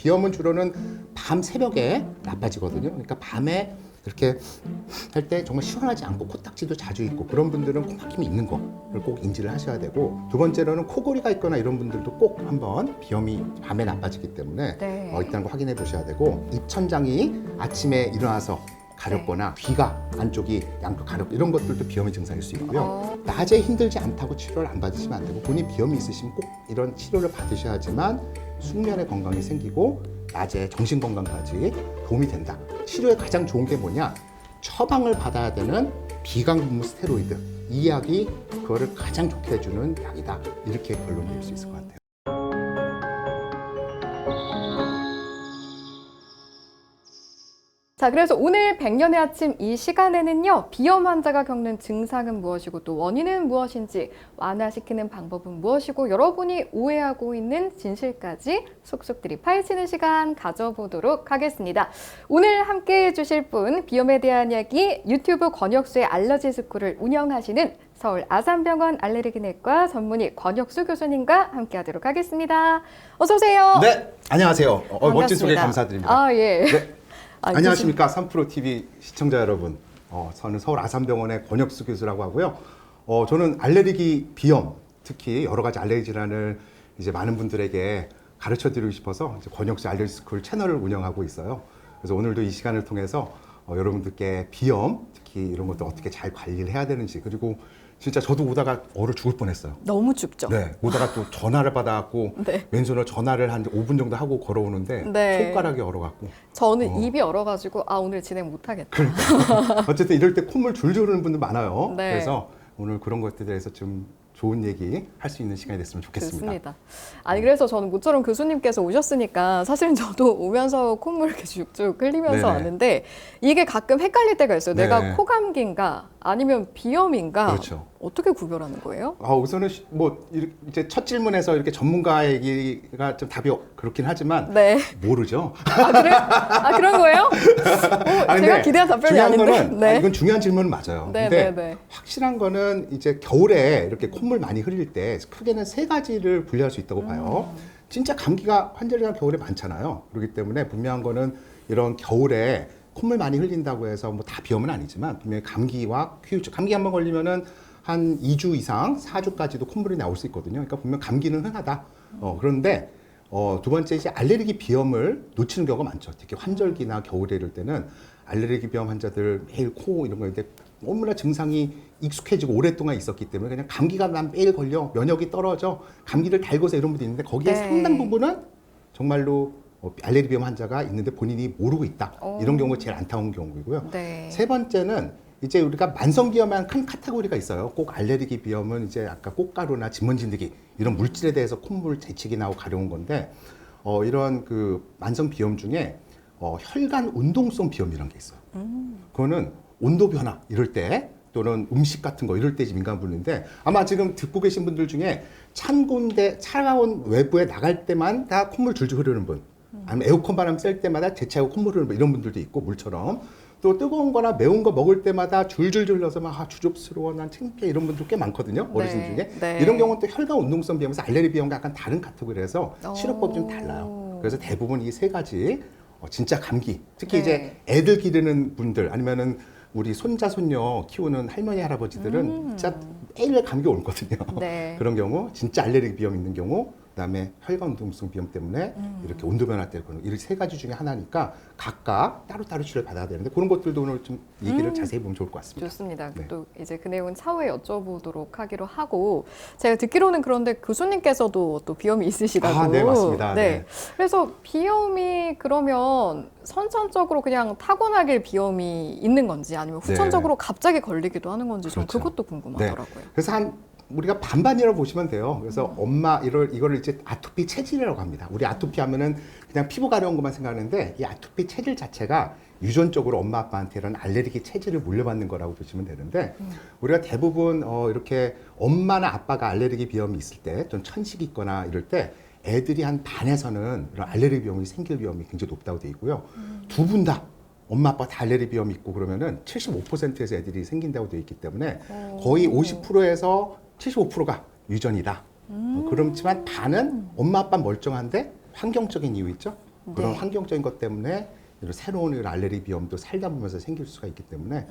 비염은 주로는 밤 새벽에 나빠지거든요. 그러니까 밤에 이렇게 할 때 정말 시원하지 않고 코딱지도 자주 있고 그런 분들은 코막힘이 있는 거를 꼭 인지를 하셔야 되고, 두 번째로는 코골이가 있거나 이런 분들도 꼭 한번 비염이 밤에 나빠지기 때문에 네. 일단 확인해 보셔야 되고, 입천장이 아침에 일어나서 가렵거나 귀가 안쪽이 양쪽 가렵고 이런 것들도 비염의 증상일 수 있고요. 낮에 힘들지 않다고 치료를 안 받으시면 안 되고, 본인 비염이 있으시면 꼭 이런 치료를 받으셔야지만 숙면의 건강이 생기고 낮에 정신 건강까지 도움이 된다. 치료에 가장 좋은 게 뭐냐? 처방을 받아야 되는 비강분무 스테로이드, 이 약이 그거를 가장 좋게 해주는 약이다. 이렇게 결론 내릴 수 있을 것 같아요. 자, 그래서 오늘 백년의 아침 이 시간에는요, 비염 환자가 겪는 증상은 무엇이고 또 원인은 무엇인지, 완화시키는 방법은 무엇이고, 여러분이 오해하고 있는 진실까지 쏙쏙들이 파헤치는 시간 가져보도록 하겠습니다. 오늘 함께 해주실 분, 비염에 대한 이야기 유튜브 권혁수의 알러지 스쿨을 운영하시는 서울 아산병원 알레르기내과 전문의 권혁수 교수님과 함께하도록 하겠습니다. 어서 오세요. 네, 안녕하세요. 멋진 소개 반갑습니다. 감사드립니다. 아, 예. 네. 안녕하십니까, 3프로 TV 시청자 여러분. 저는 서울 아산병원의 권혁수 교수라고 하고요. 저는 알레르기, 비염, 특히 여러 가지 알레르기 질환을 이제 많은 분들에게 가르쳐 드리고 싶어서 이제 권혁수 알레르기 스쿨 채널을 운영하고 있어요. 그래서 오늘도 이 시간을 통해서 여러분들께 비염, 특히 이런 것도 어떻게 잘 관리를 해야 되는지, 그리고 진짜 저도 오다가 얼어 죽을 뻔했어요. 너무 춥죠? 네, 오다가 또 전화를 받아갖고 네. 왼손으로 전화를 한 5분 정도 하고 걸어오는데 네. 손가락이 얼어갖고. 저는 입이 얼어가지고 오늘 진행 못하겠다. 그러니까 어쨌든 이럴 때 콧물 줄줄 흐르는 분들 많아요. 네. 그래서 오늘 그런 것들에 대해서 좀 좋은 얘기 할 수 있는 시간이 됐으면 좋겠습니다. 좋습니다. 아니 그래서 저는 모처럼 교수님께서 오셨으니까 사실은 저도 오면서 콧물 이렇게 쭉쭉 흘리면서 네네. 왔는데, 이게 가끔 헷갈릴 때가 있어요. 네. 내가 코감기인가 아니면 비염인가, 그렇죠. 어떻게 구별하는 거예요? 우선은 이제 첫 질문에서 이렇게 전문가 얘기가 좀 답이 그렇긴 하지만 네. 모르죠. 아, 그래? 그런 거예요? 근데 제가 기대한 답변이 중요한 아닌데. 거는 네. 이건 중요한 질문은 맞아요. 네, 근데 네, 네. 확실한 거는 이제 겨울에 이렇게 콧물 많이 흘릴 때 크게는 세 가지를 분류할 수 있다고 봐요. 진짜 감기가 환절기가 겨울에 많잖아요. 그렇기 때문에 분명한 거는 이런 겨울에 콧물 많이 흘린다고 해서 뭐 다 비염은 아니지만 분명히 감기와 퀴우증, 감기 한번 걸리면은 한 2주 이상, 4주까지도 콧물이 나올 수 있거든요. 그러니까 분명 감기는 흔하다. 그런데 두 번째 이제 알레르기 비염을 놓치는 경우가 많죠. 특히 환절기나 겨울에 이럴 때는 알레르기 비염 환자들 매일 코 이런 거 있는데 너무나 증상이 익숙해지고 오랫동안 있었기 때문에 그냥 감기가 난 매일 걸려, 면역이 떨어져, 감기를 달고서 이런 분들이 있는데 거기에 네. 상당 부분은 정말로 알레르기 비염 환자가 있는데 본인이 모르고 있다. 이런 경우가 제일 안타까운 경우이고요. 네. 세 번째는 이제 우리가 만성비염에 한 큰 카테고리가 있어요. 꼭 알레르기 비염은 이제 아까 꽃가루나 진먼진드기 이런 물질에 대해서 콧물 재채기 나고 가려운 건데, 이런 그 만성 비염 중에 혈관 운동성 비염이라는 게 있어요. 그거는 온도 변화 이럴 때 또는 음식 같은 거 이럴 때 민감 부분인데, 아마 지금 듣고 계신 분들 중에 찬 곳에 차가운 외부에 나갈 때만 다 콧물 줄줄 흐르는 분, 아니면 에어컨 바람 쐴 때마다 재채하고 콧물 흐르는 분, 이런 분들도 있고, 물처럼 또 뜨거운 거나 매운 거 먹을 때마다 줄줄줄 흘러서 막 주접스러워, 난 창피해, 이런 분들 꽤 많거든요. 어르신 네. 중에. 네. 이런 경우는 또 혈관 운동성 비염에서 알레르기 비염과 약간 다른 카테고리라서 치료법이 좀 달라요. 그래서 대부분 이 세 가지 진짜 감기, 특히 네. 이제 애들 기르는 분들 아니면은 우리 손자 손녀 키우는 할머니 할아버지들은 진짜 매일 감기 오거든요. 네. 그런 경우 진짜 알레르기 비염 있는 경우, 그다음에 혈관 운동성 비염 때문에 이렇게 온도 변화 때문에, 이 세 가지 중에 하나니까 각각 따로따로 치료를 받아야 되는데, 그런 것들도 오늘 좀 얘기를 자세히 보면 좋을 것 같습니다. 좋습니다. 네. 또 이제 그 내용은 차후에 여쭤보도록 하기로 하고, 제가 듣기로는 그런데 교수님께서도 또 비염이 있으시다고. 네, 맞습니다. 네. 네. 그래서 비염이 그러면 선천적으로 그냥 타고나길 비염이 있는 건지, 아니면 후천적으로 갑자기 걸리기도 하는 건지, 좀 그렇죠. 그것도 궁금하더라고요. 그래서 우리가 반반이라고 보시면 돼요. 그래서 이거를 이제 아토피 체질이라고 합니다. 우리 아토피 하면은 그냥 피부 가려운 것만 생각하는데, 이 아토피 체질 자체가 유전적으로 엄마 아빠한테 이런 알레르기 체질을 물려받는 거라고 보시면 되는데, 우리가 대부분 이렇게 엄마나 아빠가 알레르기 비염이 있을 때, 좀 천식이 있거나 이럴 때 애들이 한 반에서는 이런 알레르기 비염이 생길 위험이 굉장히 높다고 돼 있고요. 두 분 다 엄마 아빠 다 알레르기 비염이 있고 그러면은 75%에서 애들이 생긴다고 되어 있기 때문에 거의 50%에서 75%가 유전이다. 그렇지만 반은 엄마 아빠 멀쩡한데 환경적인 이유 있죠? 그런 네. 환경적인 것 때문에 이런 새로운 이런 알레르기 비염도 살다 보면서 생길 수가 있기 때문에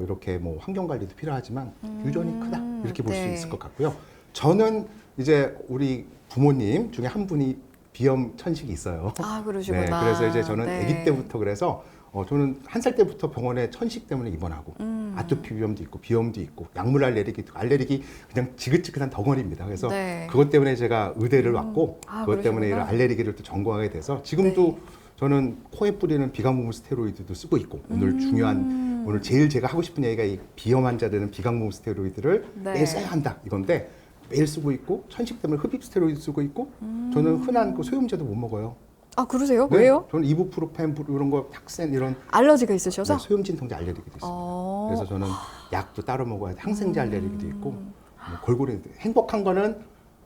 이렇게 뭐 환경 관리도 필요하지만 유전이 크다 이렇게 볼 수 네. 있을 것 같고요. 저는 이제 우리 부모님 중에 한 분이 비염 천식이 있어요. 아, 그러시구나. 네, 그래서 이제 저는 네. 아기 때부터 그래서 저는 1살 때부터 병원에 천식 때문에 입원하고 아토피 비염도 있고 비염도 있고 약물 알레르기도 있고 알레르기 그냥 지긋지긋한 덩어리입니다. 그래서 네. 그것 때문에 제가 의대를 왔고 아, 그것 때문에 이런 그러시구나. 알레르기를 또 전공하게 돼서 지금도 네. 저는 코에 뿌리는 비강부무 스테로이드도 쓰고 있고 오늘 제일 제가 하고 싶은 얘기가 이 비염 환자들은 비강부무 스테로이드를 네. 매일 써야 한다 이건데 매일 쓰고 있고 천식 때문에 흡입 스테로이드 쓰고 있고 저는 흔한 그 소염제도 못 먹어요. 아, 그러세요? 네, 왜요? 저는 이부프로펜 이런 거 탁센 이런 알러지가 있으셔서? 네, 소염진통제 알레르기도 있어요. 그래서 저는 약도 따로 먹어야 돼. 항생제 알레르기도 있고 뭐 골고루 행복한 거는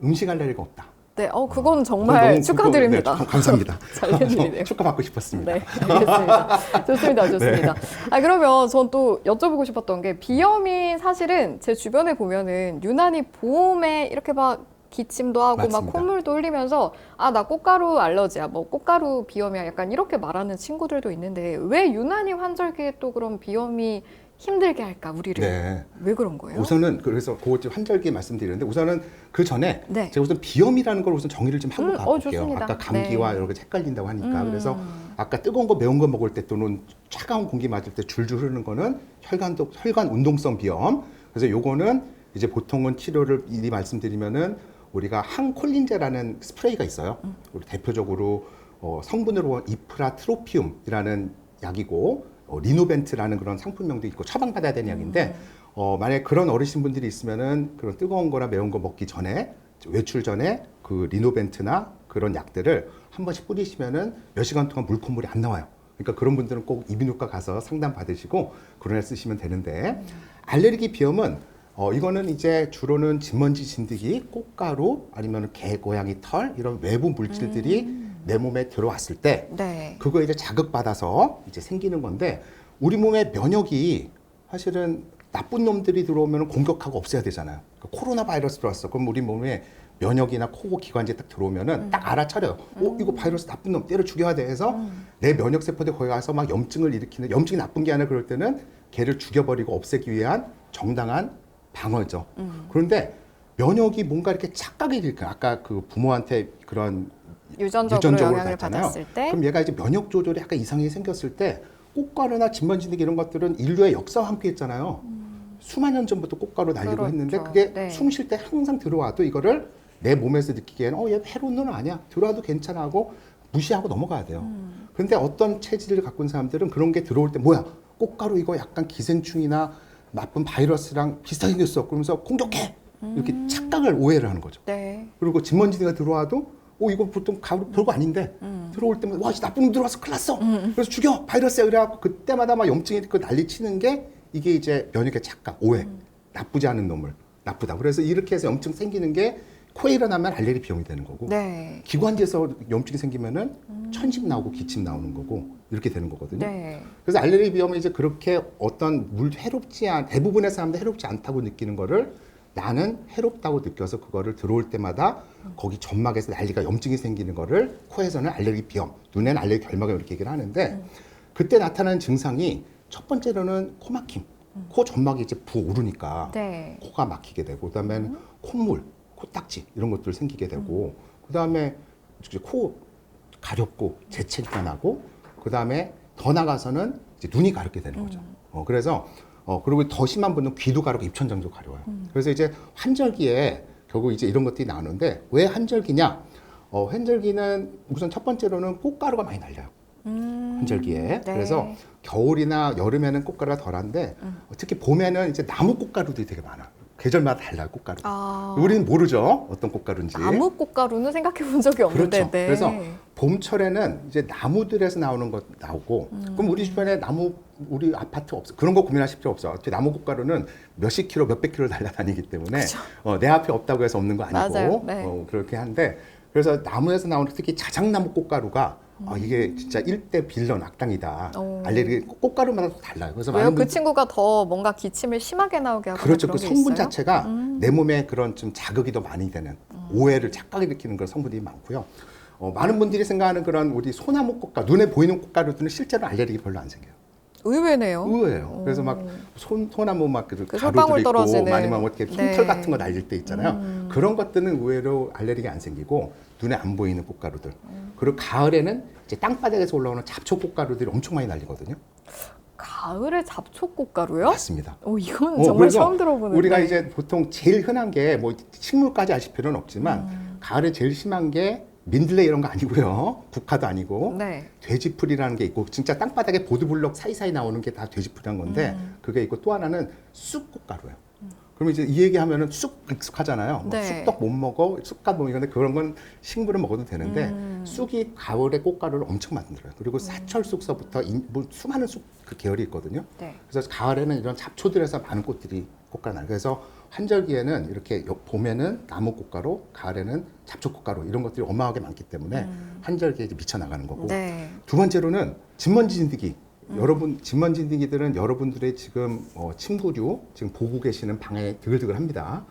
음식 알레르기가 없다. 네, 그건 정말 너무 축하드립니다. 네, 감사합니다. 잘 된 일이네요. 축하받고 싶었습니다. 네, 알겠습니다. 좋습니다, 좋습니다. 아, 그러면 전 또 여쭤보고 싶었던 게 비염이 사실은 제 주변에 보면은 유난히 봄에 이렇게 막 기침도 하고 막 맞습니다. 콧물도 흘리면서 아, 나 꽃가루 알러지야, 뭐 꽃가루 비염이야, 약간 이렇게 말하는 친구들도 있는데 왜 유난히 환절기에 또 그런 비염이 힘들게 할까 우리를? 네. 왜 그런 거예요? 우선은 그래서 그것 좀 환절기 말씀드리는데 우선은 그 전에 네. 제가 우선 비염이라는 걸 우선 정의를 좀 하고 가볼게요. 좋습니다. 아까 감기와 네. 이런 게 헷갈린다고 하니까 그래서 아까 뜨거운 거 매운 거 먹을 때 또는 차가운 공기 맞을 때 줄줄 흐르는 거는 혈관 운동성 비염. 그래서 요거는 이제 보통은 치료를 미리 말씀드리면은 우리가 항콜린제라는 스프레이가 있어요. 우리 대표적으로 성분으로 보면 이프라트로피움이라는 약이고 리노벤트라는 그런 상품명도 있고 처방받아야 되는 약인데 만약에 그런 어르신분들이 있으면은 그런 뜨거운 거나 매운 거 먹기 전에 외출 전에 그 리노벤트나 그런 약들을 한 번씩 뿌리시면은 몇 시간 동안 물콧물이 안 나와요. 그러니까 그런 분들은 꼭 이비인후과 가서 상담 받으시고 그런 애 쓰시면 되는데 알레르기 비염은 이거는 이제 주로는 진먼지 진드기, 꽃가루 아니면 개, 고양이 털 이런 외부 물질들이 내 몸에 들어왔을 때 네. 그거 이제 자극받아서 이제 생기는 건데 우리 몸의 면역이 사실은 나쁜 놈들이 들어오면 공격하고 없애야 되잖아요. 그러니까 코로나 바이러스 들어왔어. 그럼 우리 몸에 면역이나 코 기관지에 딱 들어오면은 딱 알아차려요. 이거 바이러스 나쁜 놈 때려 죽여야 돼 해서 내 면역 세포들 거기 가서 막 염증을 일으키는 염증이 나쁜 게 아니라 그럴 때는 걔를 죽여버리고 없애기 위한 정당한 방어죠. 그런데 면역이 뭔가 이렇게 착각이 일으켜. 아까 그 부모한테 그런 유전적으로 영향을 받았을 때 그럼 얘가 이제 면역 조절이 약간 이상이 생겼을 때 꽃가루나 진먼지등 이런 것들은 인류의 역사와 함께 했잖아요. 수만 년 전부터 꽃가루 날리고 그렇죠. 했는데 그게 네. 숨 쉴 때 항상 들어와도 이거를 내 몸에서 느끼기에는 얘 해로운 놈은 아니야. 들어와도 괜찮아 하고 무시하고 넘어가야 돼요. 그런데 어떤 체질을 갖고 있는 사람들은 그런 게 들어올 때 뭐야 꽃가루 이거 약간 기생충이나 나쁜 바이러스랑 비슷하게 생겼어. 그러면서 공격해. 이렇게 착각을 오해를 하는 거죠. 네. 그리고 진먼지가 들어와도 이거 보통 가루 별거 아닌데 들어올 때면 와, 이 나쁜 놈 들어왔어. 큰일 났어. 그래서 죽여. 바이러스야. 그래갖고 그때마다 막 염증이 있고 난리 치는 게 이게 이제 면역의 착각, 오해. 나쁘지 않은 놈을 나쁘다. 그래서 이렇게 해서 염증 생기는 게 코에 일어나면 알레르기 비염이 되는 거고 네. 기관지에서 염증이 생기면은 천식 나오고 기침 나오는 거고 이렇게 되는 거거든요. 네. 그래서 알레르기 비염은 이제 그렇게 어떤 대부분의 사람들 해롭지 않다고 느끼는 거를 나는 해롭다고 느껴서 그거를 들어올 때마다 거기 점막에서 난리가 염증이 생기는 거를 코에서는 알레르기 비염, 눈에는 알레르기 결막염 이렇게 얘기를 하는데 그때 나타나는 증상이 첫 번째로는 코 막힘. 코 점막이 이제 부어오르니까 네. 코가 막히게 되고 그다음에 콧물, 코딱지 이런 것들 생기게 되고 그다음에 이제 코 가렵고 재채기가 나고 그다음에 더 나가서는 이제 눈이 가렵게 되는 거죠. 그래서 그리고 더 심한 분은 귀도 가렵고 입천장도 가려워요. 그래서 이제 환절기에 결국 이제 이런 것들이 나오는데 왜 환절기냐? 환절기는 우선 첫 번째로는 꽃가루가 많이 날려요. 환절기에. 네. 그래서 겨울이나 여름에는 꽃가루가 덜한데 특히 봄에는 이제 나무 꽃가루들이 되게 많아. 계절마다 달라요, 꽃가루. 아, 우리는 모르죠, 어떤 꽃가루인지. 나무 꽃가루는 생각해 본 적이 없는데. 그렇죠. 네. 그래서 봄철에는 이제 나무들에서 나오는 것 나오고, 그럼 우리 주변에 우리 아파트 없어. 그런 거 고민하실 필요 없어. 나무 꽃가루는 몇십 킬로, 몇백 킬로 날아다니기 때문에 내 앞에 없다고 해서 없는 거 아니고 맞아요. 네. 그렇게 한데, 그래서 나무에서 나오는 특히 자작나무 꽃가루가 이게 진짜 일대 빌런 악당이다. 알레르기 꽃가루마다 또 달라요. 그래서 왜요? 많은 그 친구가 더 뭔가 기침을 심하게 나오게 하고 그렇죠. 그런 그 게 성분 있어요? 자체가 내 몸에 그런 좀 자극이 더 많이 되는 오해를 착각을 일으키는 그런 성분이 많고요. 많은 분들이 생각하는 그런 우리 소나무 꽃가루, 눈에 보이는 꽃가루들은 실제로 알레르기 별로 안 생겨요. 의외네요. 의외예요. 그래서 막 소나무 막 그 가루들 솔방울 있고 떨어지는. 아니면 뭐 이렇게 흰털 네. 같은 거 날릴 때 있잖아요. 그런 것들은 의외로 알레르기 안 생기고 눈에 안 보이는 꽃가루들. 그리고 가을에는 이제 땅바닥에서 올라오는 잡초 꽃가루들이 엄청 많이 날리거든요. 가을에 잡초꽃가루요? 맞습니다. 이건 정말 그래서 처음 들어보는데. 우리가 이제 보통 제일 흔한 게 뭐 식물까지 아실 필요는 없지만 가을에 제일 심한 게 민들레 이런 거 아니고요. 국화도 아니고 네. 돼지풀이라는 게 있고 진짜 땅바닥에 보드블럭 사이사이 나오는 게 다 돼지풀이란 건데 그게 있고 또 하나는 쑥꽃가루예요. 그럼 이제 이 얘기하면은 쑥 익숙하잖아요. 뭐 네. 쑥떡 못 먹어, 쑥갓 뭐 이런데 그런 건 식물은 먹어도 되는데 쑥이 가을에 꽃가루를 엄청 만들어요. 그리고 사철쑥서부터 뭐 수많은 쑥 그 계열이 있거든요. 네. 그래서 가을에는 이런 잡초들에서 많은 꽃들이 꽃가루 나요. 그래서 환절기에는 이렇게 봄에는 나무 꽃가루, 가을에는 잡초 꽃가루 이런 것들이 어마어마하게 많기 때문에 환절기에 이제 미쳐 나가는 거고. 네. 두 번째로는 진먼지 진드기. 여러분 진먼지 진드기들은 여러분들의 지금 침구류 지금 보고 계시는 방에 드글드글합니다.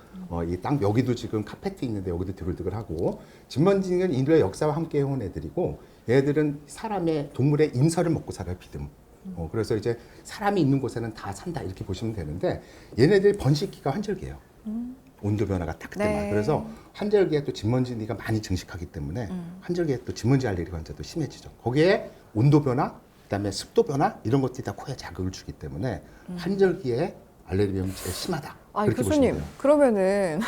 이 땅 여기도 지금 카페트 있는데 여기도 드글드글하고 진먼지 진드기는 인류의 역사와 함께 해온 애들이고 얘들은 사람의 동물의 인설을 먹고 살아요. 비듬. 그래서 이제 사람이 있는 곳에는 다 산다 이렇게 보시면 되는데 얘네들 번식기가 환절기예요. 온도 변화가 딱 그때만. 네. 그래서 환절기에 또 진먼지가 많이 증식하기 때문에 환절기에 또 진먼지 알레르기 환자도 심해지죠. 거기에 온도 변화, 그다음에 습도 변화 이런 것들이 다 코에 자극을 주기 때문에 환절기에 알레르기 비염이 제일 심하다. 아니 그렇게 보시면 교수님 돼요. 그러면은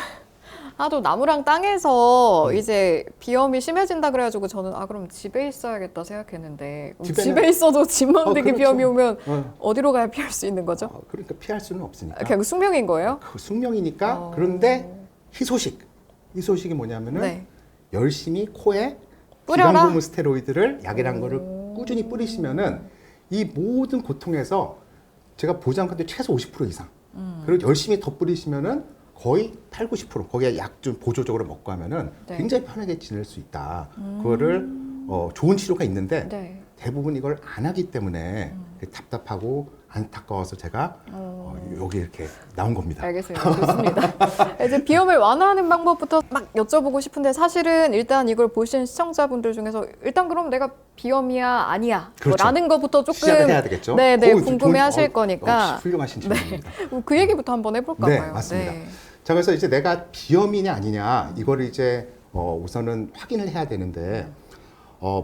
하도 나무랑 땅에서 이제 비염이 심해진다 그래가지고 저는 그럼 집에 있어야겠다 생각했는데 그럼 집에는- 집에 있어도 진먼지기 그렇죠. 비염이 오면 어. 어디로 가야 피할 수 있는 거죠? 그러니까 피할 수는 없으니까. 그냥 숙명인 거예요? 그 숙명이니까 그런데 희소식. 희소식이 뭐냐면은 네. 열심히 코에 뿌려라? 기관고무 스테로이드를 약이란 거를 꾸준히 뿌리시면은 이 모든 고통에서 제가 보장한데 최소 50% 이상. 그리고 열심히 더 뿌리시면은 거의 8, 90% 거기에 약 좀 보조적으로 먹고 하면은 네. 굉장히 편하게 지낼 수 있다. 그거를 좋은 치료가 있는데 네. 대부분 이걸 안 하기 때문에 답답하고 안타까워서 제가 여기 이렇게 나온 겁니다. 알겠습니다. 좋습니다. 이제 비염을 완화하는 방법부터 막 여쭤보고 싶은데 사실은 일단 이걸 보신 시청자분들 중에서 일단 그럼 내가 비염이야 아니야 그렇죠. 라는 것부터 조금 시작을 해야 되겠죠. 네네 어우, 궁금해하실 좋은- 거니까 훌륭하신 질문입니다. 그 얘기부터 한번 해볼까 네, 봐요. 맞습니다. 네. 자, 그래서 이제 내가 비염이냐 아니냐 이거를 이제 우선은 확인을 해야 되는데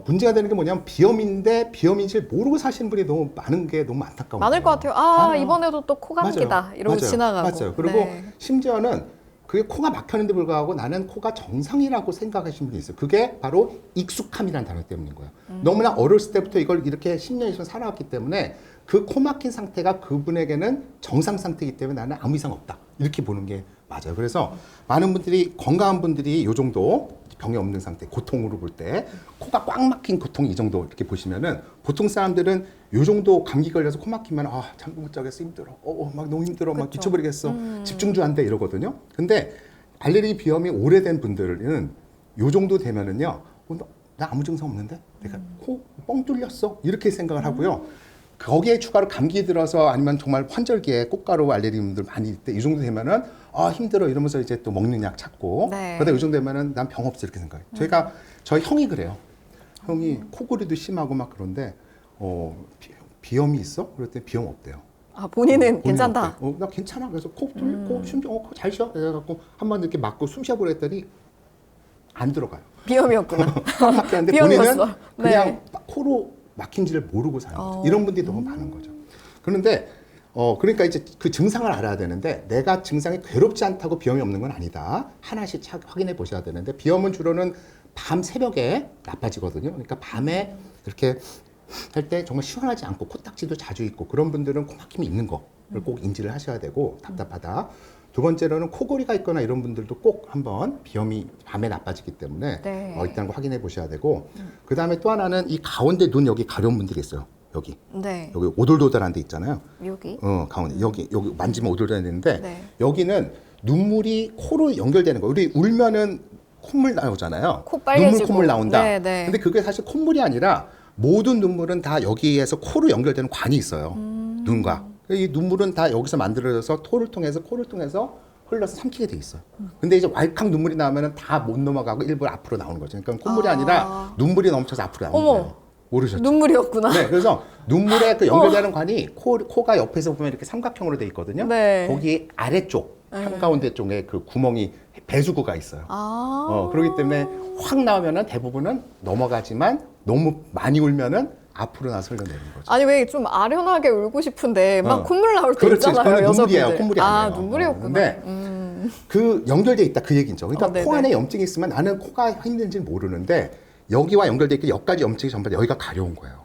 문제가 되는 게 뭐냐면 비염인데 비염인지 모르고 사시는 분이 너무 많은 게 너무 안타까운 많을 거예요. 것 같아요. 많아요. 이번에도 또 코감기다 맞아요. 이러고 맞아요. 지나가고. 맞아요. 그리고 네. 심지어는 그게 코가 막혔는데 불구하고 나는 코가 정상이라고 생각하시는 분이 있어요. 그게 바로 익숙함이라는 단어 때문인 거예요. 너무나 어렸을 때부터 이걸 이렇게 10년 이상 살아왔기 때문에 그 코 막힌 상태가 그분에게는 정상 상태이기 때문에 나는 아무 이상 없다. 이렇게 보는 게 맞아요. 그래서 많은 분들이 건강한 분들이 이 정도 병이 없는 상태, 고통으로 볼 때 코가 꽉 막힌 고통 이 정도 이렇게 보시면은 보통 사람들은 이 정도 감기 걸려서 코 막히면 잠 못 자겠어 힘들어, 막 너무 힘들어, 막 미쳐버리겠어, 집중도 안 돼 이러거든요. 근데 알레르기 비염이 오래된 분들은 이 정도 되면은요, 나 아무 증상 없는데 내가 코 뻥 뚫렸어 이렇게 생각을 하고요. 거기에 추가로 감기 들어서 아니면 정말 환절기에 꽃가루 알레르기 분들 많이 있을 때 이 정도 되면은 힘들어 이러면서 이제 또 먹는 약 찾고 네. 그러다 이 정도 되면은 난 병 없어 이렇게 생각해요. 저희 형이 그래요. 형이 코골이도 심하고 막 그런데 비염이 있어? 그랬더니 비염 없대요. 본인은 괜찮다. 없대요. 나 괜찮아. 그래서 잘 쉬어. 그래갖고 한번 이렇게 맞고 숨 쉬어보려 했더니 안 들어가요. 비염이었구나. 막히는데 비염이었어. 본인은 네. 그냥 코로 막힌지를 모르고 사는 거죠. 이런 분들이 너무 많은 거죠. 그런데 그러니까 이제 그 증상을 알아야 되는데 내가 증상이 괴롭지 않다고 비염이 없는 건 아니다. 하나씩 확인해 보셔야 되는데 비염은 주로는 밤 새벽에 나빠지거든요. 그러니까 밤에 이렇게 할 때 정말 시원하지 않고 코딱지도 자주 있고 그런 분들은 코 막힘이 있는 거를 꼭 인지를 하셔야 되고 답답하다. 두 번째로는 코골이가 있거나 이런 분들도 꼭 한번 비염이 밤에 나빠지기 때문에 네. 일단 확인해 보셔야 되고 그 다음에 또 하나는 이 가운데 눈 여기 가려운 분들이 있어요. 여기 네. 오돌도돌한 데 있잖아요. 여기. 가운데 여기 만지면 오돌도돌한 데인데 네. 여기는 눈물이 코로 연결되는 거. 우리 울면은 콧물 나오잖아요. 코 빨개지고. 눈물 콧물 나온다. 네, 네. 근데 그게 사실 콧물이 아니라 모든 눈물은 다 여기에서 코로 연결되는 관이 있어요. 눈과. 이 눈물은 다 여기서 만들어져서 코를 통해서 흘러서 삼키게 돼 있어요. 근데 이제 왈칵 눈물이 나오면 다 못 넘어가고 일부러 앞으로 나오는 거죠. 그러니까 콧물이 아니라 눈물이 넘쳐서 앞으로 나오는 어머. 거예요. 모르셨죠? 눈물이었구나. 네, 그래서 눈물에 그 연결되는 관이 코가 옆에서 보면 이렇게 삼각형으로 돼 있거든요. 네. 거기 아래쪽 한가운데 쪽에 그 구멍이 배수구가 있어요. 그렇기 때문에 확 나오면은 대부분은 넘어가지만 너무 많이 울면은 앞으로 나서 흘러내리는 거죠. 아니 왜 좀 아련하게 울고 싶은데 막 콧물 나올 때 그렇지. 있잖아요. 그건 눈물이에요. 여성분들. 콧물이 아니에요. 눈물이었구나. 근데 그 연결돼 있다 그 얘기죠. 그러니까 네네. 코 안에 염증이 있으면 나는 코가 힘든지 모르는데 여기와 연결돼 있고 여기까지 염증이 전부 다 여기가 가려운 거예요.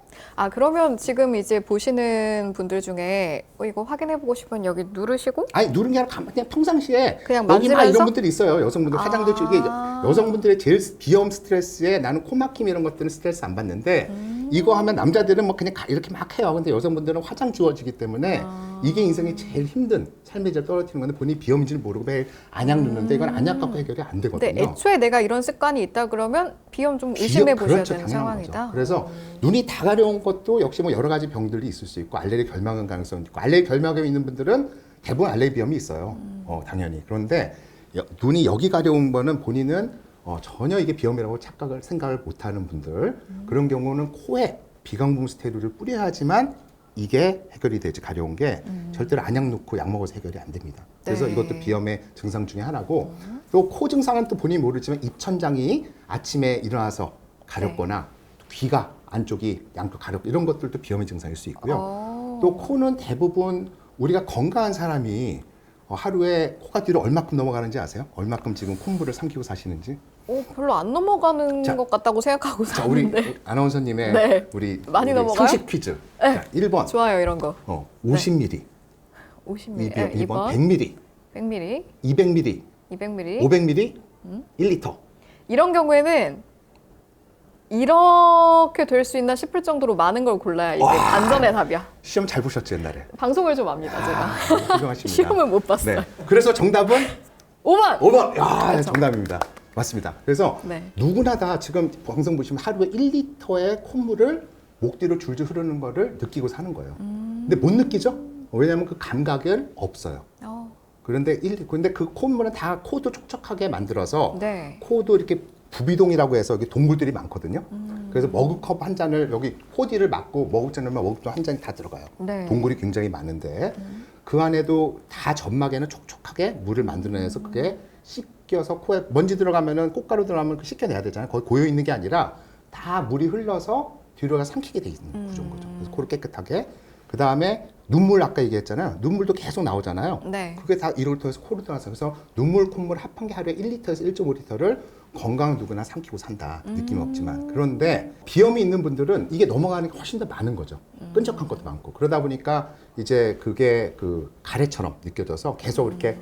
그러면 지금 이제 보시는 분들 중에 이거 확인해보고 싶으면 여기 누르시고 아니 누른 게 아니라 그냥 평상시에 그냥 여기 막 만지면서? 이런 분들이 있어요. 여성분들 화장들 이게 여성분들의 제일 비염 스트레스에 나는 코막힘 이런 것들은 스트레스 안 받는데 이거 하면 남자들은 뭐 그냥 이렇게 막 해요. 근데 여성분들은 화장 지워지기 때문에 이게 인생이 제일 힘든 삶의 질을 떨어뜨리는 건데 본인이 비염인지를 모르고 매일 안약 넣는데 이건 안약 갖고 해결이 안 되거든요. 근데 애초에 내가 이런 습관이 있다 그러면 비염 좀 의심해 보셔야 그렇죠, 되는 당연한 상황이다. 거죠. 그래서 눈이 다 가려운 것도 역시 뭐 여러 가지 병들이 있을 수 있고 알레르기 결막염 가능성이 있고 알레르기 결막염 있는 분들은 대부분 알레르기 비염이 있어요. 당연히. 그런데 눈이 여기 가려운 거는 본인은 전혀 이게 비염이라고 생각을 못하는 분들 그런 경우는 코에 비강봉 스테로를 뿌려야지만 이게 해결이 되지 가려운 게 절대로 안약 넣고 약 먹어서 해결이 안 됩니다. 그래서 네. 이것도 비염의 증상 중에 하나고 또 코 증상은 또 본인이 모르지만 입천장이 아침에 일어나서 가렵거나 귀가 안쪽이 양쪽 가렵고 이런 것들도 비염의 증상일 수 있고요. 또 코는 대부분 우리가 건강한 사람이 하루에 코가 뒤로 얼마큼 넘어가는지 아세요? 얼마큼 지금 콧물을 삼키고 사시는지? 별로 안 넘어가는 자, 것 같다고 생각하고 자, 우리 사는데 아나운서님의 네. 우리 많이 넘어가요? 상식 퀴즈. 네. 자, 1번 좋아요 이런 거. 50ml, 50ml, 2번 100ml, 100ml, 200ml, 200ml. 500ml, 1리터. 이런 경우에는 이렇게 될 수 있나 싶을 정도로 많은 걸 골라야 이게 안전의 답이야. 시험 잘 보셨죠 옛날에? 방송을 좀 압니다 제가. 훌륭하십니다. 시험은 못 봤어요. 네. 그래서 정답은 5번. 5번. 정답입니다. 맞습니다. 그래서 네. 누구나 다 지금 방송 보시면 하루에 1리터의 콧물을 목 뒤로 줄줄 흐르는 거를 느끼고 사는 거예요. 근데 못 느끼죠? 왜냐하면 그 감각은 없어요. 그런데 그 콧물은 다 코도 촉촉하게 만들어서 네. 코도 이렇게 부비동이라고 해서 여기 동굴들이 많거든요. 그래서 머그컵 한 잔을 여기 코디를 막고 머그잔 넣으면 머그컵 한 잔이 다 들어가요. 네. 동굴이 굉장히 많은데 그 안에도 다 점막에는 촉촉하게 물을 만들어내서 그게 씻겨서 코에 먼지 들어가면은 꽃가루 들어가면 씻겨내야 되잖아요. 거기 고여 있는 게 아니라 다 물이 흘러서 뒤로 가서 삼키게 돼 있는 구조인 거죠. 그래서 코를 깨끗하게. 그 다음에 눈물 아까 얘기했잖아요. 눈물도 계속 나오잖아요. 네. 그게 다 이를 통해서 코로 들어가서 그래서 눈물, 콧물 합한 게 하루에 1리터에서 1.5리터를 건강한 누구나 삼키고 산다. 느낌 없지만. 그런데 비염이 있는 분들은 이게 넘어가는 게 훨씬 더 많은 거죠. 끈적한 것도 많고. 그러다 보니까 이제 그게 그 가래처럼 느껴져서 계속 이렇게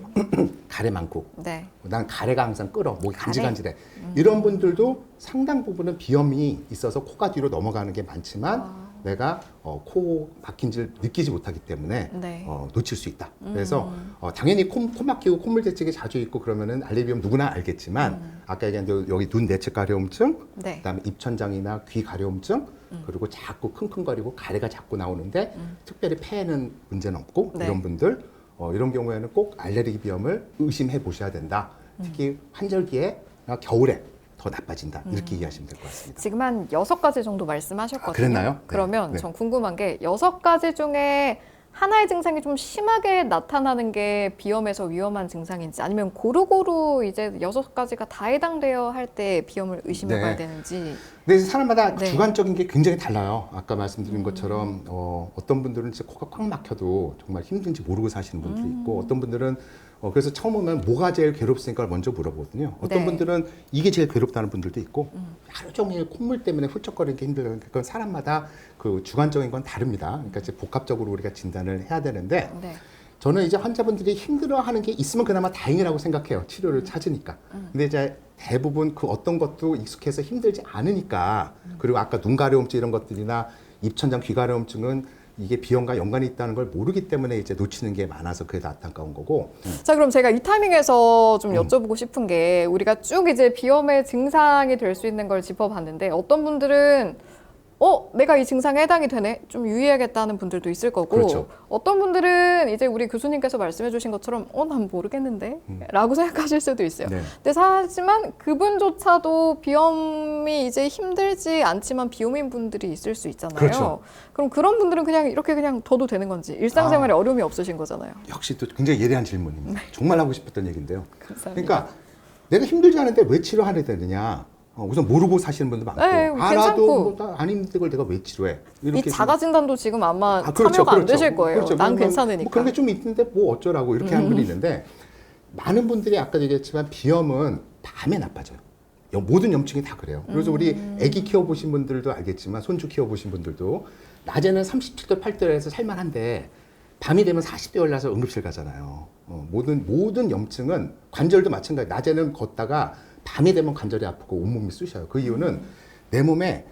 가래 많고. 네. 난 가래가 항상 끓어. 목이 간질간질해. 이런 분들도 상당 부분은 비염이 있어서 코가 뒤로 넘어가는 게 많지만 내가 코 막힌지를 느끼지 못하기 때문에 네. 놓칠 수 있다. 그래서 당연히 코 막히고 콧물 대책이 자주 있고 그러면은 알레르기 비염 누구나 알겠지만 아까 얘기한 여기 눈 내측 가려움증, 네. 그다음에 입천장이나 귀 가려움증, 그리고 자꾸 킁킁거리고 가래가 자꾸 나오는데 특별히 폐에는 문제는 없고 네. 이런 분들 이런 경우에는 꼭 알레르기 비염을 의심해 보셔야 된다. 특히 환절기에 겨울에 더 나빠진다. 이렇게 이해하시면 될 것 같습니다. 지금 한 6가지 정도 말씀하셨거든요. 그랬나요? 네. 그러면 네. 전 궁금한 게 6가지 중에 하나의 증상이 좀 심하게 나타나는 게 비염에서 위험한 증상인지 아니면 고루고루 이제 6가지가 다 해당되어 할 때 비염을 의심해 봐야 되는지. 근데 사람마다 네. 주관적인 게 굉장히 달라요. 아까 말씀드린 것처럼 어떤 분들은 진짜 코가 꽉 막혀도 정말 힘든지 모르고 사시는 분들이 있고 어떤 분들은 그래서 처음 오면 뭐가 제일 괴롭습니까? 먼저 물어보거든요. 어떤 네. 분들은 이게 제일 괴롭다는 분들도 있고 하루 종일 콧물 때문에 훌쩍거리는 게 힘들어요. 그건 사람마다 그 주관적인 건 다릅니다. 그러니까 이제 복합적으로 우리가 진단을 해야 되는데 네. 저는 이제 환자분들이 힘들어하는 게 있으면 그나마 다행이라고 생각해요. 치료를 찾으니까. 근데 이제 대부분 그 어떤 것도 익숙해서 힘들지 않으니까 그리고 아까 눈 가려움증 이런 것들이나 입천장 귀 가려움증은 이게 비염과 연관이 있다는 걸 모르기 때문에 이제 놓치는 게 많아서 그게 다 안타까운 거고. 자, 그럼 제가 이 타이밍에서 좀 여쭤보고 싶은 게 우리가 쭉 이제 비염의 증상이 될 수 있는 걸 짚어봤는데 어떤 분들은 내가 이 증상에 해당이 되네. 좀 유의해야겠다는 분들도 있을 거고 그렇죠. 어떤 분들은 이제 우리 교수님께서 말씀해 주신 것처럼 난 모르겠는데 라고 생각하실 수도 있어요. 네. 근데 하지만 그분조차도 비염이 이제 힘들지 않지만 비염인 분들이 있을 수 있잖아요. 그렇죠. 그럼 그런 분들은 그냥 이렇게 그냥 둬도 되는 건지 일상생활에 어려움이 없으신 거잖아요. 역시 또 굉장히 예리한 질문입니다. 정말 하고 싶었던 얘기인데요. 감사합니다. 그러니까 내가 힘들지 않은데 왜 치료하게 되느냐? 우선 모르고 사시는 분도 많고 네, 알아도 안 힘든 걸 내가 왜 치료해? 이 이렇게 자가 진단도 지금 아마 그렇죠, 참여가 안 되실 거예요. 그렇죠. 난 뭐 괜찮으니까. 그런 게 좀 있는데 뭐 어쩌라고 이렇게 하는 분이 있는데 많은 분들이 아까 얘기했지만 비염은 밤에 나빠져요. 모든 염증이 다 그래요. 그래서 우리 아기 키워보신 분들도 알겠지만 손주 키워보신 분들도 낮에는 37도 8도에서 살만한데 밤이 되면 40도 올라서 응급실 가잖아요. 모든 염증은 관절도 마찬가지. 낮에는 걷다가 밤이 되면 관절이 아프고 온몸이 쑤셔요. 그 이유는 내 몸에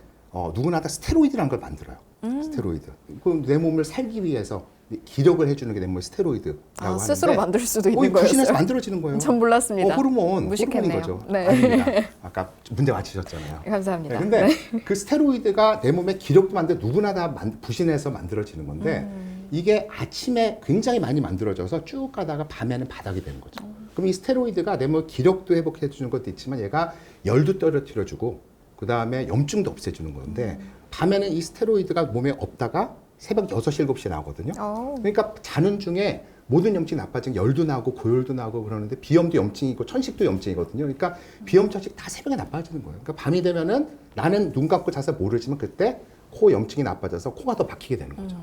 누구나 다 스테로이드라는 걸 만들어요. 스테로이드. 그 내 몸을 살기 위해서 기력을 해주는 게 내 몸의 스테로이드라고 하는데 스스로 만들 수도 있는 부신해서 거였어요. 만들어지는 거예요. 전 몰랐습니다. 호르몬인 무식했네요. 거죠. 네. 아닙니다. 아까 문제 맞히셨잖아요. 감사합니다. 근데 그 스테로이드가 내 몸에 기력도 만들 누구나 다 부신해서 만들어지는 건데 이게 아침에 굉장히 많이 만들어져서 쭉 가다가 밤에는 바닥이 되는 거죠. 그럼 이 스테로이드가 내 몸 기력도 회복해 주는 것도 있지만 얘가 열도 떨어뜨려 주고 그 다음에 염증도 없애주는 건데 밤에는 이 스테로이드가 몸에 없다가 새벽 6시, 7시에 나오거든요. 그러니까 자는 중에 모든 염증이 나빠지면 열도 나고 고열도 나고 그러는데 비염도 염증이고 천식도 염증이거든요. 그러니까 비염, 천식 다 새벽에 나빠지는 거예요. 그러니까 밤이 되면은 나는 눈 감고 자서 모르지만 그때 코 염증이 나빠져서 코가 더 막히게 되는 거죠.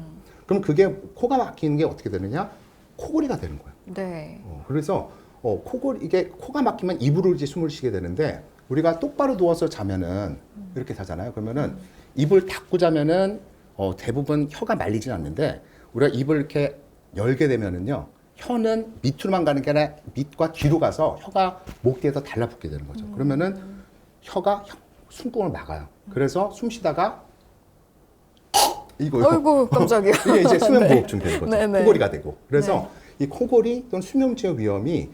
그럼 그게 코가 막히는 게 어떻게 되느냐? 코골이가 되는 거예요. 네. 그래서 이게 코가 막히면 입으로 이제 숨을 쉬게 되는데 우리가 똑바로 누워서 자면은 이렇게 자잖아요. 그러면은 입을 닫고 자면은 대부분 혀가 말리진 않는데 우리가 입을 이렇게 열게 되면은요 혀는 밑으로만 가는 게 아니라 밑과 뒤로 가서 혀가 목 뒤에서 달라붙게 되는 거죠. 그러면은 혀가 숨구멍을 막아요. 그래서 숨 쉬다가 이거 어이구 깜짝이야. 이게 이제 수면무호흡증 되는 거죠. 네네. 코골이가 되고. 그래서 이 코골이 또는 수면무호흡증 위험이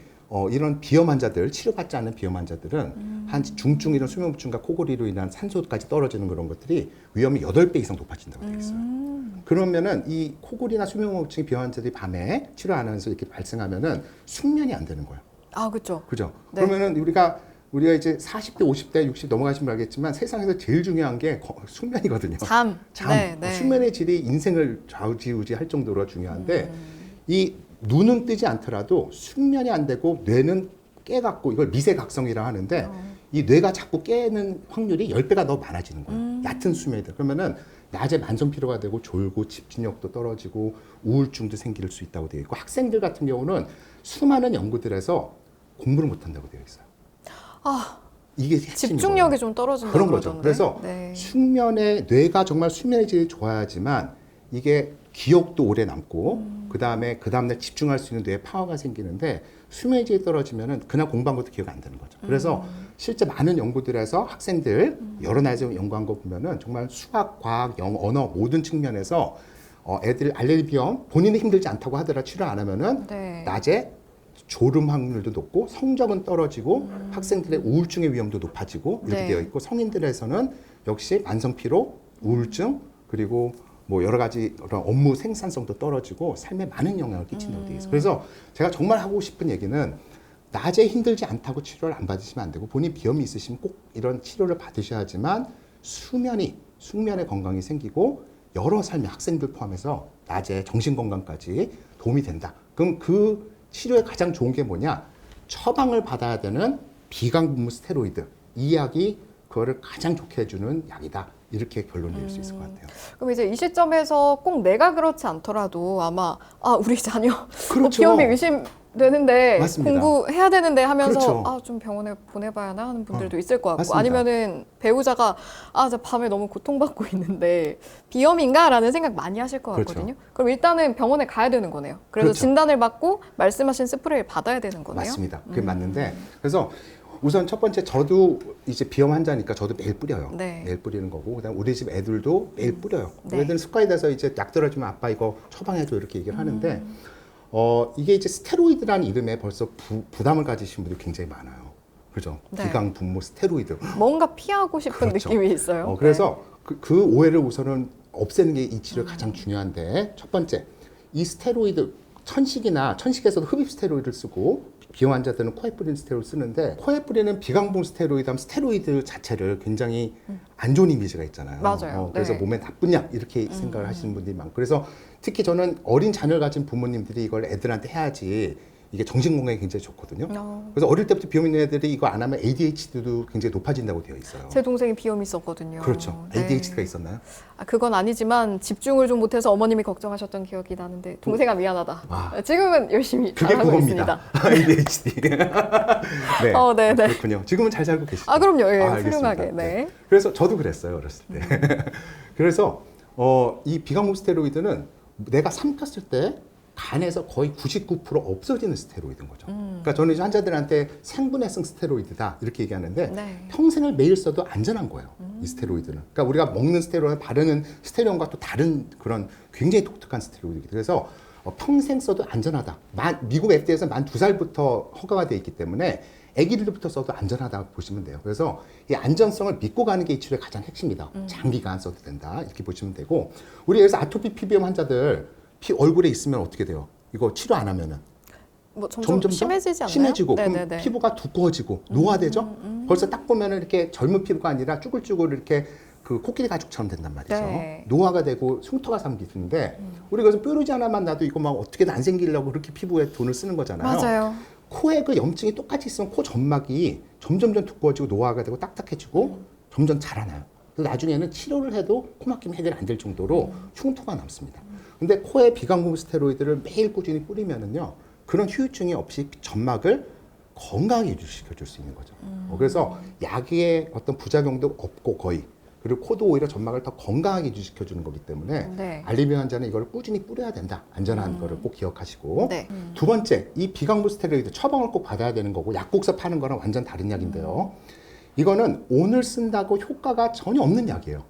이런 비염 환자들, 치료받지 않는 비염 환자들은 한 중증 이런 수면무호흡증과 코골이로 인한 산소까지 떨어지는 그런 것들이 위험이 8배 이상 높아진다고 되어 있어요. 그러면은 이 코골이나 수면무호흡증 비염 환자들이 밤에 치료 안 하면서 이렇게 발생하면은 숙면이 안 되는 거예요. 그렇죠. 그죠? 네. 그러면은 우리가 이제 40대, 50대, 60 넘어가시면 알겠지만 세상에서 제일 중요한 게 숙면이거든요. 잠. 네, 네. 수면의 질이 인생을 좌우지우지할 정도로 중요한데 이 눈은 뜨지 않더라도 숙면이 안 되고 뇌는 깨갖고 이걸 미세각성이라 하는데 이 뇌가 자꾸 깨는 확률이 10배가 더 많아지는 거예요. 얕은 수면이다. 그러면은 낮에 만성 피로가 되고 졸고 집중력도 떨어지고 우울증도 생길 수 있다고 되어 있고 학생들 같은 경우는 수많은 연구들에서 공부를 못 한다고 되어 있어요. 이게 핵심인 집중력이 거예요. 좀 떨어진다고 그런 거죠. 그러던데. 그래서 네. 뇌가 정말 수면의 질이 좋아야지만 이게 기억도 오래 남고 그 다음날 집중할 수 있는 뇌에 파워가 생기는데 수면의 질이 떨어지면은 그날 공부한 것도 기억 안 되는 거죠. 그래서 실제 많은 연구들에서 학생들 여러 나라에서 연구한 거 보면은 정말 수학, 과학, 영어, 언어 모든 측면에서 애들 알레르기 비염 본인이 힘들지 않다고 하더라 치료 안 하면은 네. 낮에 졸음 확률도 높고 성적은 떨어지고 학생들의 우울증의 위험도 높아지고 이렇게 네. 되어 있고 성인들에서는 역시 만성 피로, 우울증 그리고 뭐 여러 가지 그런 업무 생산성도 떨어지고 삶에 많은 영향을 끼친다고 되어 있어요. 그래서 제가 정말 하고 싶은 얘기는 낮에 힘들지 않다고 치료를 안 받으시면 안 되고 본인 비염이 있으시면 꼭 이런 치료를 받으셔야지만 숙면의 건강이 생기고 여러 삶의 학생들 포함해서 낮에 정신 건강까지 도움이 된다. 그럼 그 치료에 가장 좋은 게 뭐냐? 처방을 받아야 되는 비강분무 스테로이드. 이 약이 그거를 가장 좋게 해주는 약이다. 이렇게 결론 낼 수 있을 것 같아요. 그럼 이제 이 시점에서 꼭 내가 그렇지 않더라도 아마 우리 자녀 그렇죠. 비염이 의심되는데 맞습니다. 공부해야 되는데 하면서 그렇죠. 좀 병원에 보내봐야 하나 하는 분들도 있을 것 같고 맞습니다. 아니면은 배우자가 저 밤에 너무 고통받고 있는데 비염인가? 라는 생각 많이 하실 것 그렇죠. 같거든요. 그럼 일단은 병원에 가야 되는 거네요. 그래서 그렇죠. 진단을 받고 말씀하신 스프레이를 받아야 되는 거네요. 맞습니다. 그게 맞는데 그래서 우선 첫 번째 저도 이제 비염 환자니까 저도 매일 뿌려요. 네. 매일 뿌리는 거고 그다음 우리 집 애들도 매일 뿌려요. 네. 애들은 습관이 돼서 이제 약 떨어지면 아빠 이거 처방해줘 이렇게 얘기를 하는데 이게 이제 스테로이드라는 이름에 벌써 부담을 가지신 분들이 굉장히 많아요. 그죠? 네. 비강 분무 스테로이드. 뭔가 피하고 싶은 그렇죠. 느낌이 있어요. 그래서 그 오해를 우선은 없애는 게 이 치료의 가장 중요한데, 첫 번째, 이 스테로이드, 천식에서도 흡입 스테로이드를 쓰고 비염 환자들은 코에 뿌리는 스테로이드 쓰는데, 코에 뿌리는 비강봉 스테로이드 하면 스테로이드 자체를 굉장히 안 좋은 이미지가 있잖아요. 맞아요. 그래서 네. 몸에 나쁜 약 이렇게 생각을 하시는 분들이 많고, 그래서 특히 저는 어린 자녀를 가진 부모님들이 이걸 애들한테 해야지 이게 정신 건강에 굉장히 좋거든요. 그래서 어릴 때부터 비염 있는 애들이 이거 안 하면 ADHD도 굉장히 높아진다고 되어 있어요. 제 동생이 비염이 있었거든요. 그렇죠. 네. ADHD가 있었나요? 아, 그건 아니지만 집중을 좀 못해서 어머님이 걱정하셨던 기억이 나는데 동생아 미안하다. 와. 지금은 열심히 그게 잘하고 그겁니다. 있습니다. ADHD. 네. 네, 네. 그렇군요. 지금은 잘 살고 계시죠? 아, 그럼요. 예, 알겠습니다. 훌륭하게. 네. 그래서 저도 그랬어요, 어렸을 때. 그래서 이 비강목 스테로이드는 내가 삼켰을 때 간에서 거의 99% 없어지는 스테로이드인 거죠. 그러니까 저는 이제 환자들한테 생분해성 스테로이드다 이렇게 얘기하는데, 네. 평생을 매일 써도 안전한 거예요. 이 스테로이드는. 그러니까 우리가 먹는 스테로이드, 바르는 스테로이드과 또 다른 그런 굉장히 독특한 스테로이드이기 때문에, 그래서 평생 써도 안전하다. 미국 FDA에서 만 2살부터 허가가 되어 있기 때문에 아기들부터 써도 안전하다고 보시면 돼요. 그래서 이 안전성을 믿고 가는 게 이 치료의 가장 핵심이다. 장기간 써도 된다. 이렇게 보시면 되고, 우리 여기서 아토피 피부염 환자들 얼굴에 있으면 어떻게 돼요? 이거 치료 안 하면은 뭐 점점 심해지지 않나요? 심해지고, 네네네. 그럼 피부가 두꺼워지고 노화되죠. 벌써 딱 보면은 이렇게 젊은 피부가 아니라 쭈글쭈글 이렇게 그 코끼리 가죽처럼 된단 말이죠. 네. 노화가 되고 흉터가 삼기는데, 우리가 그래서 뾰루지 하나만 놔도 이거 막 어떻게든 안 생기려고 그렇게 피부에 돈을 쓰는 거잖아요. 맞아요. 코에 그 염증이 똑같이 있으면 코 점막이 점점 두꺼워지고 노화가 되고 딱딱해지고 점점 자라나요. 그래서 나중에는 치료를 해도 코막힘 해결이 안 될 정도로 흉터가 남습니다. 근데 코에 비강공 스테로이드를 매일 꾸준히 뿌리면은요, 그런 후유증이 없이 점막을 건강하게 유지시켜줄 수 있는 거죠. 그래서 약의 어떤 부작용도 없고 거의, 그리고 코도 오히려 점막을 더 건강하게 유지시켜주는 거기 때문에 네. 알레르기 환자는 이걸 꾸준히 뿌려야 된다. 안전한 거를 꼭 기억하시고. 네. 두 번째, 이 비강부 스테로이드 처방을 꼭 받아야 되는 거고, 약국에서 파는 거랑 완전 다른 약인데요. 이거는 오늘 쓴다고 효과가 전혀 없는 약이에요.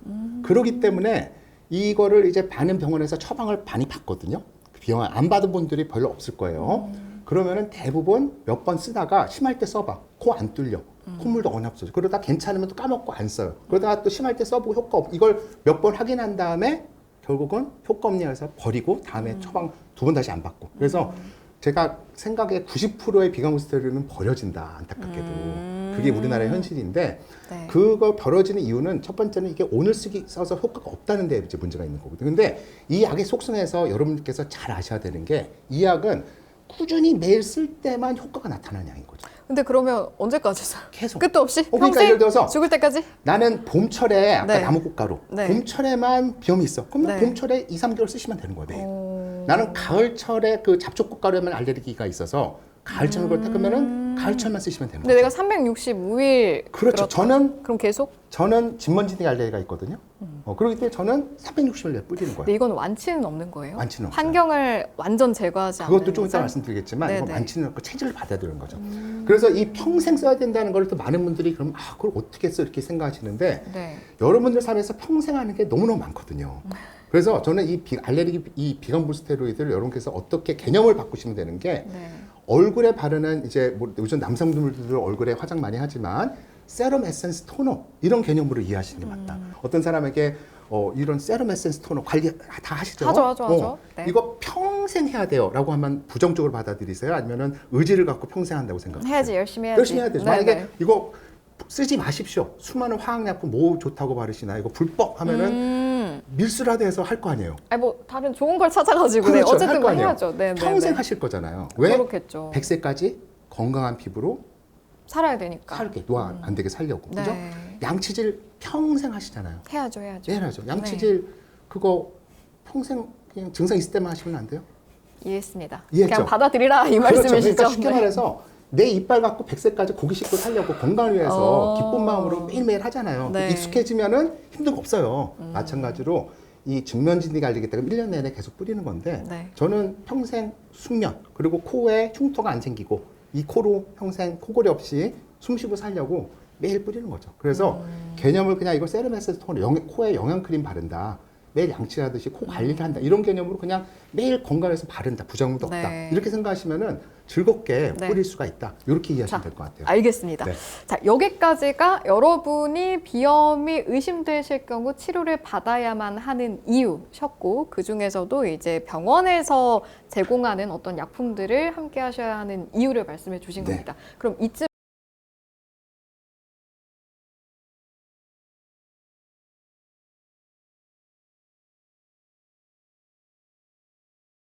그렇기 때문에 이거를 이제 많은 병원에서 처방을 많이 받거든요. 비용 안 받은 분들이 별로 없을 거예요. 그러면은 대부분 몇 번 쓰다가 심할 때 써봐. 코 안 뚫려. 콧물도 거의 없어져. 그러다 괜찮으면 또 까먹고 안 써요. 그러다가 또 심할 때 써보고 효과 없. 이걸 몇 번 확인한 다음에 결국은 효과 없냐 해서 버리고 다음에 처방 2번 다시 안 받고. 그래서 제가 생각에 90%의 비강부 스테로이드는 버려진다. 안타깝게도. 그게 우리나라의 현실인데, 네. 그거 벌어지는 이유는 첫 번째는 이게 오늘 써서 효과가 없다는 데 이제 문제가 있는 거거든요. 근데 이 약의 속성에서 여러분들께서 잘 아셔야 되는 게, 이 약은 꾸준히 매일 쓸 때만 효과가 나타나는 약인 거죠. 근데 그러면 언제까지 써요? 계속. 끝도 없이? 그러니까 평생? 예를 들어서 죽을 때까지? 나는 봄철에 아까 네. 나무꽃가루, 네. 봄철에만 비염이 있어. 그러면 네. 봄철에 2, 3개월 쓰시면 되는 거예요. 매일. 나는 가을철에 그 잡초꽃가루에만 알레르기가 있어서 가을철을 그렇다 그러면은 가을철만 쓰시면 되는 근데 거죠. 내가 365일 그렇죠. 그럼 계속? 저는 진먼지등 알레르기가 있거든요. 그렇기 때문에 저는 360일 뿌리는 거예요. 근데 이건 완치는 없는 거예요? 완치는 없어요. 환경을 완전 제거하지 않는 그것도 좀 이따 이상? 말씀드리겠지만, 이건 네네. 완치는 없고 체질을 받아야 되는 거죠. 그래서 이 평생 써야 된다는 걸 또 많은 분들이 그럼 그걸 어떻게 써 이렇게 생각하시는데, 네. 여러분들 삶에서 평생 하는 게 너무너무 많거든요. 그래서 저는 이 비강부 스테로이드를 여러분께서 어떻게 개념을 바꾸시면 되는 게, 네. 얼굴에 바르는 이제 뭐 요즘 남성분들도 얼굴에 화장 많이 하지만 세럼 에센스 토너 이런 개념으로 이해하시는 게 맞다. 어떤 사람에게 이런 세럼 에센스 토너 관리 다 하시죠? 하죠. 네. 이거 평생 해야 돼요라고 하면 부정적으로 받아들이세요? 아니면은 의지를 갖고 평생 한다고 생각하세요? 해야지, 열심히 해야지. 열심히 해야 되죠. 네, 만약에 네. 이거 쓰지 마십시오. 수많은 화학약품 뭐 좋다고 바르시나, 이거 불법 하면은 밀수라도 해서 할 거 아니에요. 아니 뭐 다른 좋은 걸 찾아가지고 그렇죠. 네, 어쨌든 할 거 뭐 아니에요. 해야죠. 네, 평생 네. 하실 거잖아요. 왜? 그렇겠죠. 100세까지 건강한 피부로 살아야 되니까. 살게, 노화 안 되게 살려고. 그죠? 네. 양치질 평생 하시잖아요. 해야죠. 해야죠. 양치질 그거 평생 그냥 증상 있을 때만 하시면 안 돼요? 이해했습니다. 이해했죠? 그냥 받아들이라 이 그렇죠. 말씀이시죠. 그러니까 쉽게 네. 말해서 내 이빨 갖고 100세까지 고기 씹고 살려고 건강을 위해서 기쁜 마음으로 매일매일 하잖아요. 네. 익숙해지면은 힘든 거 없어요. 마찬가지로 이 진면지가 알리기 때문에 1년 내내 계속 뿌리는 건데, 네. 저는 평생 숙면, 그리고 코에 흉터가 안 생기고 이 코로 평생 코골이 없이 숨 쉬고 살려고 매일 뿌리는 거죠. 그래서 개념을 그냥 이거 세럼 에센스 톤 코에 영양크림 바른다. 매일 양치하듯이 코 관리를 한다 이런 개념으로 그냥 매일 건강해서 바른다 부작용도 없다 네. 이렇게 생각하시면은 즐겁게 네. 뿌릴 수가 있다 이렇게 이해하시면 자, 될 것 같아요. 알겠습니다. 네. 자, 여기까지가 여러분이 비염이 의심되실 경우 치료를 받아야만 하는 이유셨고, 그 중에서도 이제 병원에서 제공하는 어떤 약품들을 함께 하셔야 하는 이유를 말씀해 주신 네. 겁니다. 그럼 이쯤